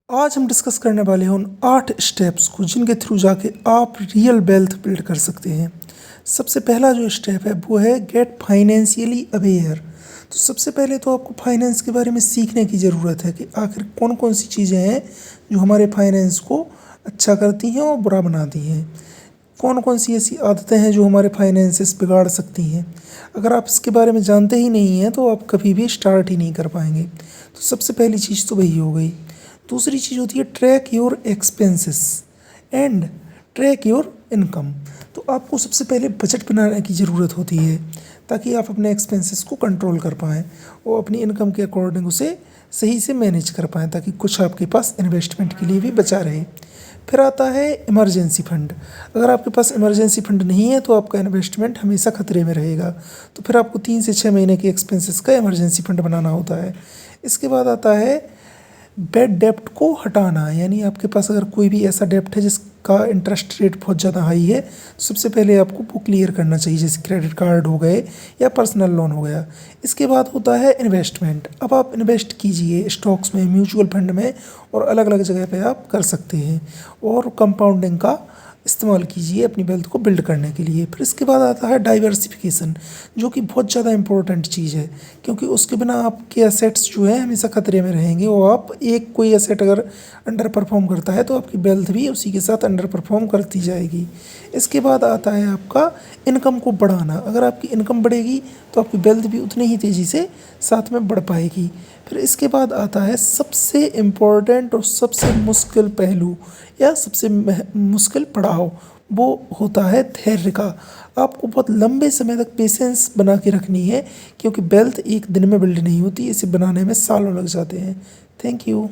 आज हम डिस्कस करने वाले हैं उन 8 स्टेप्स को जिनके थ्रू जाके आप रियल वेल्थ बिल्ड कर सकते हैं। सबसे पहला जो स्टेप है वो है गेट फाइनेंशियली अवेयर। तो सबसे पहले तो आपको फाइनेंस के बारे में सीखने की ज़रूरत है कि आखिर कौन कौन सी चीज़ें हैं जो हमारे फाइनेंस को अच्छा करती हैं और बुरा बनाती हैं। कौन कौन सी ऐसी आदतें हैं जो हमारे फाइनेंसेस बिगाड़ सकती हैं। अगर आप इसके बारे में जानते ही नहीं हैं तो आप कभी भी स्टार्ट ही नहीं कर पाएंगे। तो सबसे पहली चीज़ तो वही हो गई। दूसरी चीज़ होती है track your expenses and track your income. तो आपको सबसे पहले बजट बनाने की ज़रूरत होती है ताकि आप अपने एक्सपेंसेस को कंट्रोल कर पाएँ और अपनी इनकम के अकॉर्डिंग उसे सही से मैनेज कर पाएँ ताकि कुछ आपके पास इन्वेस्टमेंट के लिए भी बचा रहे। फिर आता है इमरजेंसी फंड। अगर आपके पास इमरजेंसी फंड नहीं है तो आपका इन्वेस्टमेंट हमेशा खतरे में रहेगा। तो फिर आपको 3 से 6 महीने के एक्सपेंसेस का इमरजेंसी फंड बनाना होता है। इसके बाद आता है बैड डेप्ट को हटाना, यानी आपके पास अगर कोई भी ऐसा डेप्ट है जिसका इंटरेस्ट रेट बहुत ज़्यादा हाई है तो सबसे पहले आपको वो क्लियर करना चाहिए, जैसे क्रेडिट कार्ड हो गए या पर्सनल लोन हो गया। इसके बाद होता है इन्वेस्टमेंट। अब आप इन्वेस्ट कीजिए स्टॉक्स में, म्यूचुअल फंड में और अलग अलग जगह पे आप कर सकते हैं और कंपाउंडिंग का इस्तेमाल कीजिए अपनी वेल्थ को बिल्ड करने के लिए। फिर इसके बाद आता है डाइवर्सिफिकेशन, जो कि बहुत ज़्यादा इंपॉर्टेंट चीज़ है क्योंकि उसके बिना आपके एसेट्स जो है हमेशा खतरे में रहेंगे और आप एक कोई एसेट अगर अंडर परफॉर्म करता है तो आपकी वेल्थ भी उसी के साथ अंडर परफॉर्म करती जाएगी। इसके बाद आता है आपका इनकम को बढ़ाना। अगर आपकी इनकम बढ़ेगी तो आपकी वेल्थ भी उतनी ही तेज़ी से साथ में बढ़ पाएगी। फिर इसके बाद आता है सबसे इम्पोर्टेंट और सबसे मुश्किल पहलू या सबसे मुश्किल पड़ाव, वो होता है धैर्य का। आपको बहुत लंबे समय तक पेशेंस बना के रखनी है क्योंकि वेल्थ एक दिन में बिल्ड नहीं होती, इसे बनाने में सालों लग जाते हैं। Thank you.